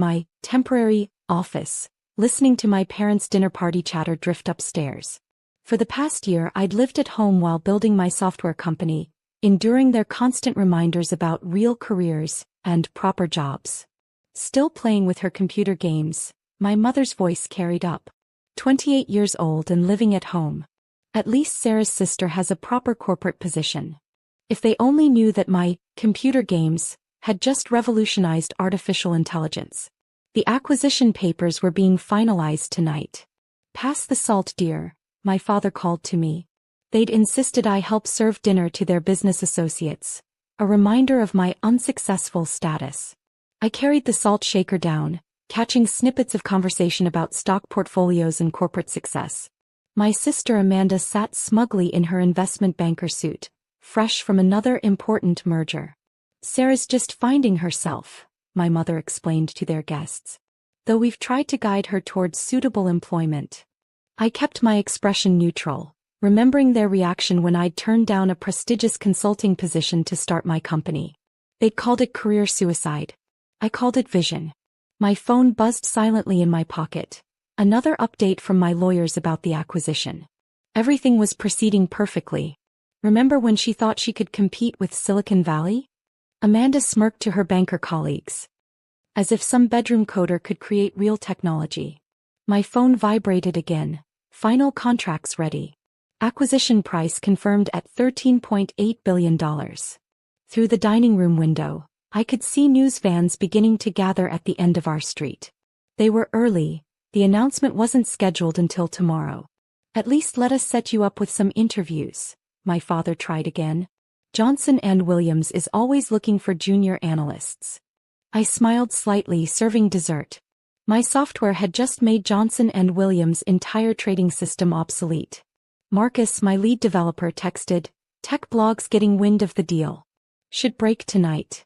my temporary office, listening to my parents' dinner party chatter drift upstairs. For the past year, I'd lived at home while building my software company, enduring their constant reminders about real careers and proper jobs. Still playing with her computer games, my mother's voice carried up. 28 years old and living at home. At least Sarah's sister has a proper corporate position. If they only knew that my computer games had just revolutionized artificial intelligence. The acquisition papers were being finalized tonight. Pass the salt, dear, my father called to me. They'd insisted I help serve dinner to their business associates, a reminder of my unsuccessful status. I carried the salt shaker down, catching snippets of conversation about stock portfolios and corporate success. My sister Amanda sat smugly in her investment banker suit, fresh from another important merger. Sarah's just finding herself, my mother explained to their guests. Though we've tried to guide her towards suitable employment. I kept my expression neutral, remembering their reaction when I'd turned down a prestigious consulting position to start my company. They'd called it career suicide. I called it vision. My phone buzzed silently in my pocket. Another update from my lawyers about the acquisition. Everything was proceeding perfectly. Remember when she thought she could compete with Silicon Valley? Amanda smirked to her banker colleagues. As if some bedroom coder could create real technology. My phone vibrated again. Final contracts ready. Acquisition price confirmed at $13.8 billion. Through the dining room window, I could see news vans beginning to gather at the end of our street. They were early. The announcement wasn't scheduled until tomorrow. At least let us set you up with some interviews, my father tried again. Johnson & Williams is always looking for junior analysts. I smiled slightly, serving dessert. My software had just made Johnson & Williams' entire trading system obsolete. Marcus, my lead developer, texted, "Tech blogs getting wind of the deal. Should break tonight."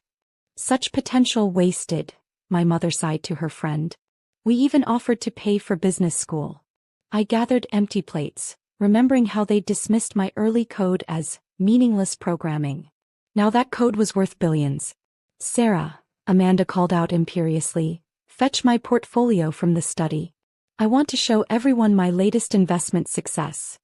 Such potential wasted, my mother sighed to her friend. We even offered to pay for business school. I gathered empty plates, remembering how they'd dismissed my early code as meaningless programming. Now that code was worth billions. Sarah, Amanda called out imperiously, fetch my portfolio from the study. I want to show everyone my latest investment success.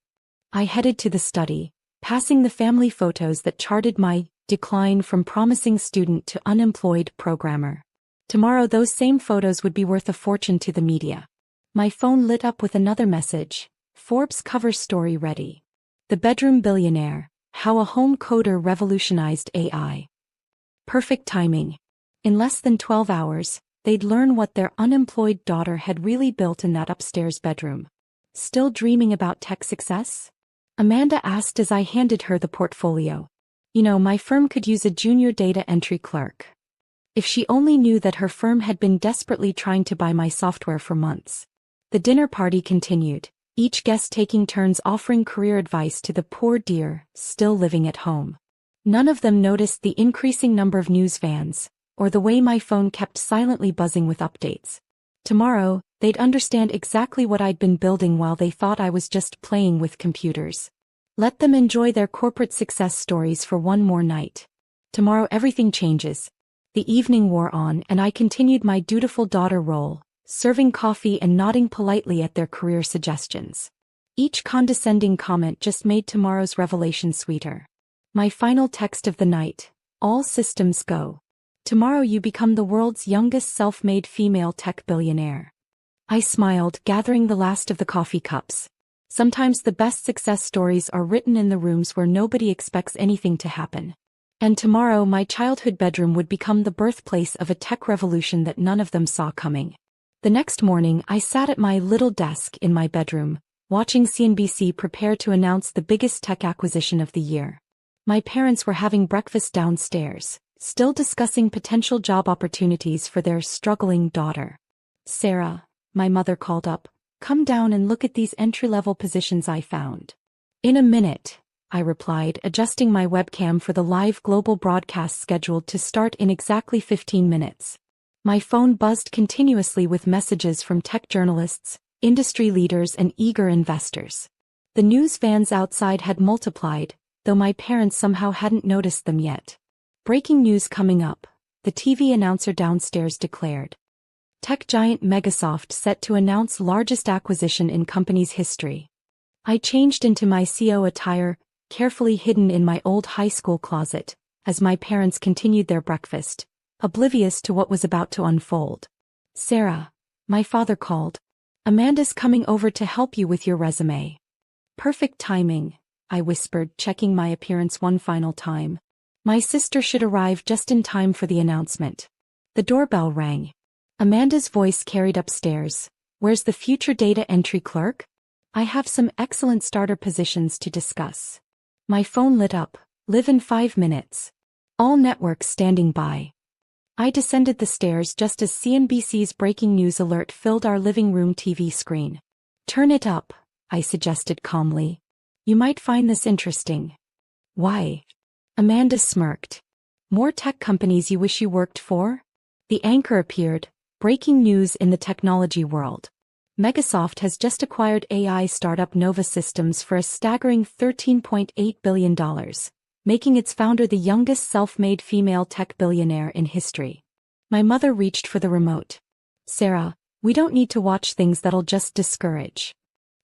I headed to the study, passing the family photos that charted my decline from promising student to unemployed programmer. Tomorrow those same photos would be worth a fortune to the media. My phone lit up with another message. Forbes cover story ready. The bedroom billionaire, how a home coder revolutionized AI. Perfect timing. In less than 12 hours, they'd learn what their unemployed daughter had really built in that upstairs bedroom. Still dreaming about tech success? Amanda asked as I handed her the portfolio. You know, my firm could use a junior data entry clerk. If she only knew that her firm had been desperately trying to buy my software for months. The dinner party continued, each guest taking turns offering career advice to the poor dear, still living at home. None of them noticed the increasing number of news vans, or the way my phone kept silently buzzing with updates. Tomorrow, they'd understand exactly what I'd been building while they thought I was just playing with computers. Let them enjoy their corporate success stories for one more night. Tomorrow everything changes. The evening wore on and I continued my dutiful daughter role, serving coffee and nodding politely at their career suggestions. Each condescending comment just made tomorrow's revelation sweeter. My final text of the night, all systems go. Tomorrow you become the world's youngest self-made female tech billionaire. I smiled, gathering the last of the coffee cups. Sometimes the best success stories are written in the rooms where nobody expects anything to happen. And tomorrow my childhood bedroom would become the birthplace of a tech revolution that none of them saw coming. The next morning I sat at my little desk in my bedroom, watching CNBC prepare to announce the biggest tech acquisition of the year. My parents were having breakfast downstairs, still discussing potential job opportunities for their struggling daughter. Sarah, my mother called up, come down and look at these entry-level positions I found. In a minute, I replied, adjusting my webcam for the live global broadcast scheduled to start in exactly 15 minutes. My phone buzzed continuously with messages from tech journalists, industry leaders and eager investors. The news vans outside had multiplied, though my parents somehow hadn't noticed them yet. Breaking news coming up, the TV announcer downstairs declared. Tech giant Megasoft set to announce largest acquisition in company's history. I changed into my CO attire, carefully hidden in my old high school closet, as my parents continued their breakfast, oblivious to what was about to unfold. "Sarah," my father called. "Amanda's coming over to help you with your resume." "Perfect timing," I whispered, checking my appearance one final time. My sister should arrive just in time for the announcement. The doorbell rang. Amanda's voice carried upstairs. "Where's the future data entry clerk? I have some excellent starter positions to discuss." My phone lit up. "Live in 5 minutes. All networks standing by." I descended the stairs just as CNBC's breaking news alert filled our living room TV screen. "Turn it up," I suggested calmly. "You might find this interesting." "Why?" Amanda smirked. "More tech companies you wish you worked for?" The anchor appeared. Breaking news in the technology world. Megasoft has just acquired AI startup Nova Systems for a staggering $13.8 billion, making its founder the youngest self-made female tech billionaire in history. My mother reached for the remote. "Sarah, we don't need to watch things that'll just discourage."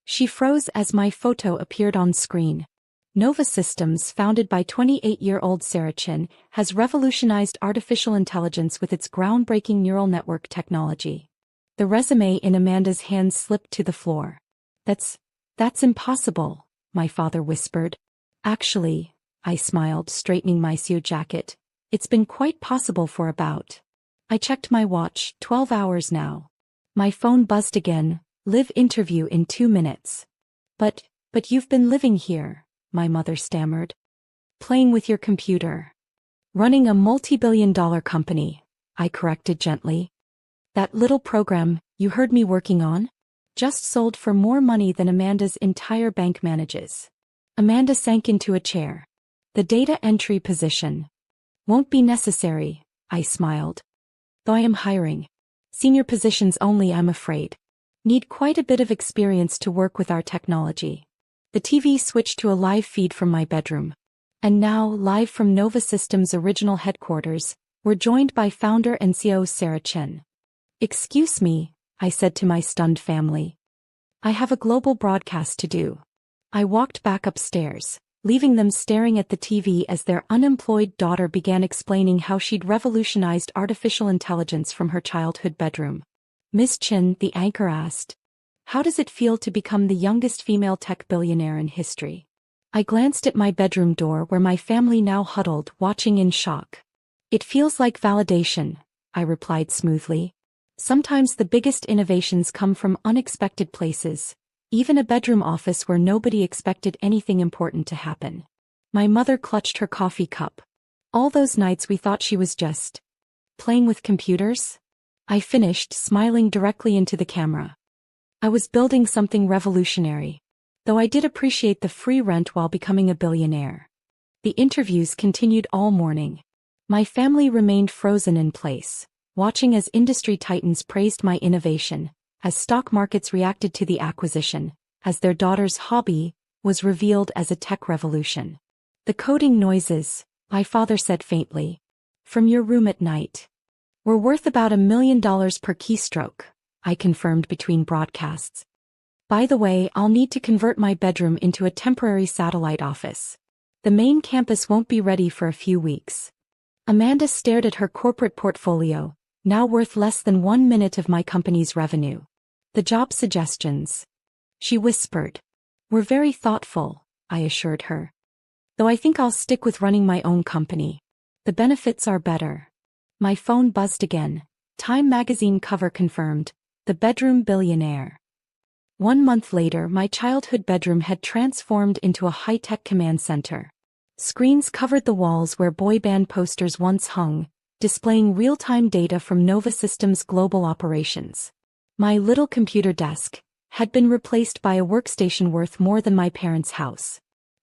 She froze as my photo appeared on screen. Nova Systems, founded by 28-year-old Sarah Chin, has revolutionized artificial intelligence with its groundbreaking neural network technology. The resume in Amanda's hands slipped to the floor. That's impossible," my father whispered. "Actually," I smiled, straightening my suit jacket, "it's been quite possible for about." I checked my watch, 12 hours now. My phone buzzed again. "Live interview in 2 minutes. But you've been living here," my mother stammered. "Playing with your computer. Running a multi-billion-dollar company," I corrected gently. "That little program you heard me working on? Just sold for more money than Amanda's entire bank manages." Amanda sank into a chair. "The data entry position won't be necessary," I smiled. "Though I am hiring. Senior positions only, I'm afraid. Need quite a bit of experience to work with our technology." The TV switched to a live feed from my bedroom. And now, live from Nova Systems' original headquarters, we're joined by founder and CEO Sarah Chin. "Excuse me," I said to my stunned family. "I have a global broadcast to do." I walked back upstairs, leaving them staring at the TV as their unemployed daughter began explaining how she'd revolutionized artificial intelligence from her childhood bedroom. "Miss Chin," the anchor asked, "how does it feel to become the youngest female tech billionaire in history?" I glanced at my bedroom door where my family now huddled, watching in shock. "It feels like validation," I replied smoothly. "Sometimes the biggest innovations come from unexpected places, even a bedroom office where nobody expected anything important to happen." My mother clutched her coffee cup. "All those nights we thought she was just playing with computers?" I finished, smiling directly into the camera. "I was building something revolutionary. Though I did appreciate the free rent while becoming a billionaire." The interviews continued all morning. My family remained frozen in place, watching as industry titans praised my innovation, as stock markets reacted to the acquisition, as their daughter's hobby was revealed as a tech revolution. "The coding noises," my father said faintly, "from your room at night, were worth about $1 million per keystroke," I confirmed between broadcasts. "By the way, I'll need to convert my bedroom into a temporary satellite office. The main campus won't be ready for a few weeks." Amanda stared at her corporate portfolio, now worth less than 1 minute of my company's revenue. "The job suggestions," she whispered, "were very thoughtful," I assured her. "Though I think I'll stick with running my own company. The benefits are better." My phone buzzed again. Time magazine cover confirmed, "The bedroom billionaire." 1 month later, my childhood bedroom had transformed into a high-tech command center. Screens covered the walls where boy band posters once hung, displaying real-time data from Nova Systems' global operations. My little computer desk had been replaced by a workstation worth more than my parents' house.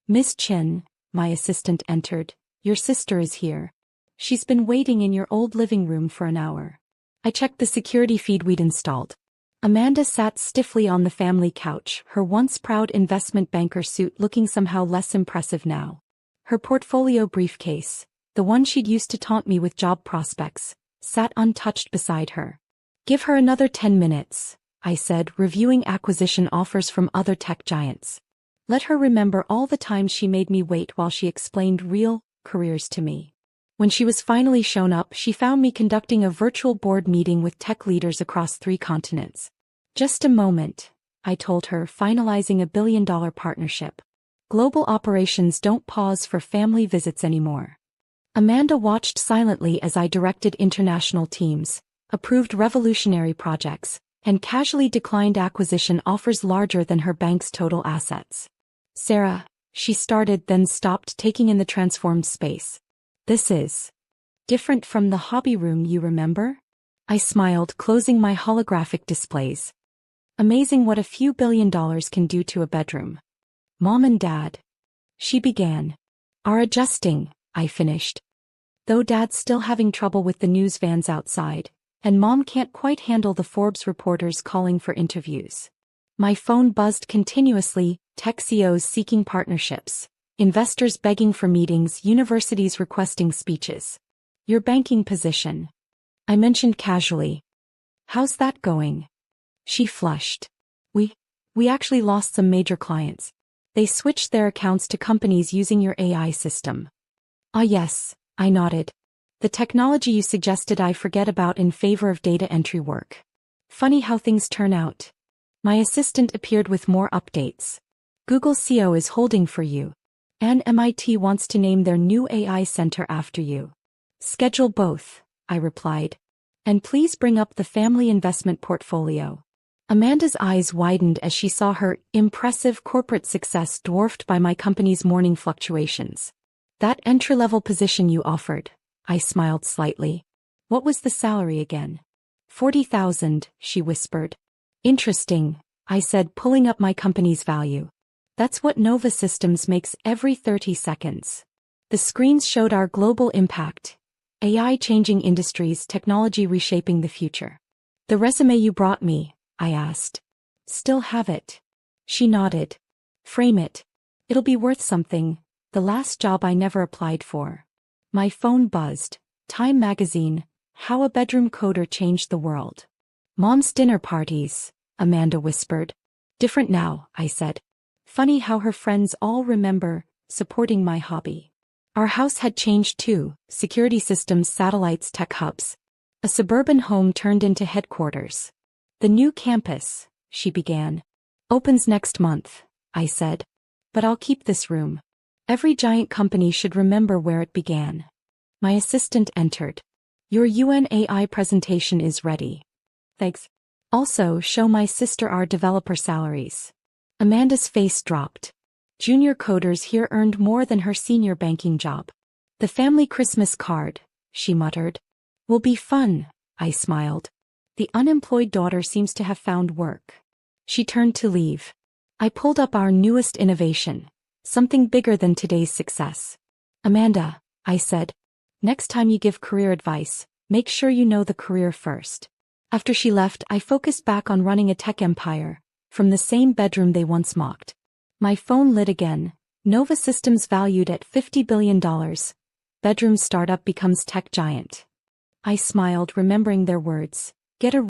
"Miss Chin," my assistant entered, "your sister is here. She's been waiting in your old living room for an hour." I checked the security feed we'd installed. Amanda sat stiffly on the family couch, her once proud investment banker suit looking somehow less impressive now. Her portfolio briefcase, the one she'd used to taunt me with job prospects, sat untouched beside her. Give her another 10 minutes, I said, reviewing acquisition offers from other tech giants. Let her remember all the times she made me wait while she explained real careers to me. When she was finally shown up, she found me conducting a virtual board meeting with tech leaders across 3 continents. Just a moment, I told her, finalizing a billion-dollar partnership. Global operations don't pause for family visits anymore. Amanda watched silently as I directed international teams, approved revolutionary projects, and casually declined acquisition offers larger than her bank's total assets. Sarah, she started, then stopped, taking in the transformed space. This is different from the hobby room you remember? I smiled, closing my holographic displays. Amazing what a few $1 billion can do to a bedroom. Mom and Dad, she began, are adjusting, I finished. Though Dad's still having trouble with the news vans outside, and Mom can't quite handle the Forbes reporters calling for interviews. My phone buzzed continuously, tech CEOs seeking partnerships, investors begging for meetings, universities requesting speeches. Your banking position, I mentioned casually. How's that going? She flushed. We actually lost some major clients. They switched their accounts to companies using your AI system. Ah yes, I nodded. The technology you suggested I forget about in favor of data entry work. Funny how things turn out. My assistant appeared with more updates. Google CEO is holding for you. And MIT wants to name their new AI center after you. Schedule both, I replied. And please bring up the family investment portfolio. Amanda's eyes widened as she saw her impressive corporate success dwarfed by my company's morning fluctuations. That entry-level position you offered, I smiled slightly. What was the salary again? 40,000, she whispered. Interesting, I said, pulling up my company's value. That's what Nova Systems makes every 30 seconds. The screens showed our global impact. AI changing industries, technology reshaping the future. The resume you brought me, I asked. Still have it. She nodded. Frame it. It'll be worth something. The last job I never applied for. My phone buzzed. Time magazine, how a bedroom coder changed the world. Mom's dinner parties, Amanda whispered. Different now, I said. Funny how her friends all remember supporting my hobby. Our house had changed too, security systems, satellites, tech hubs. A suburban home turned into headquarters. The new campus, she began. Opens next month, I said. But I'll keep this room. Every giant company should remember where it began. My assistant entered. Your UN AI presentation is ready. Thanks. Also, show my sister our developer salaries. Amanda's face dropped. Junior coders here earned more than her senior banking job. The family Christmas card, she muttered. Will be fun, I smiled. The unemployed daughter seems to have found work. She turned to leave. I pulled up our newest innovation, something bigger than today's success. Amanda, I said, next time you give career advice, make sure you know the career first. After she left, I focused back on running a tech empire, from the same bedroom they once mocked. My phone lit again. Nova Systems valued at $50 billion. Bedroom startup becomes tech giant. I smiled, remembering their words. Get a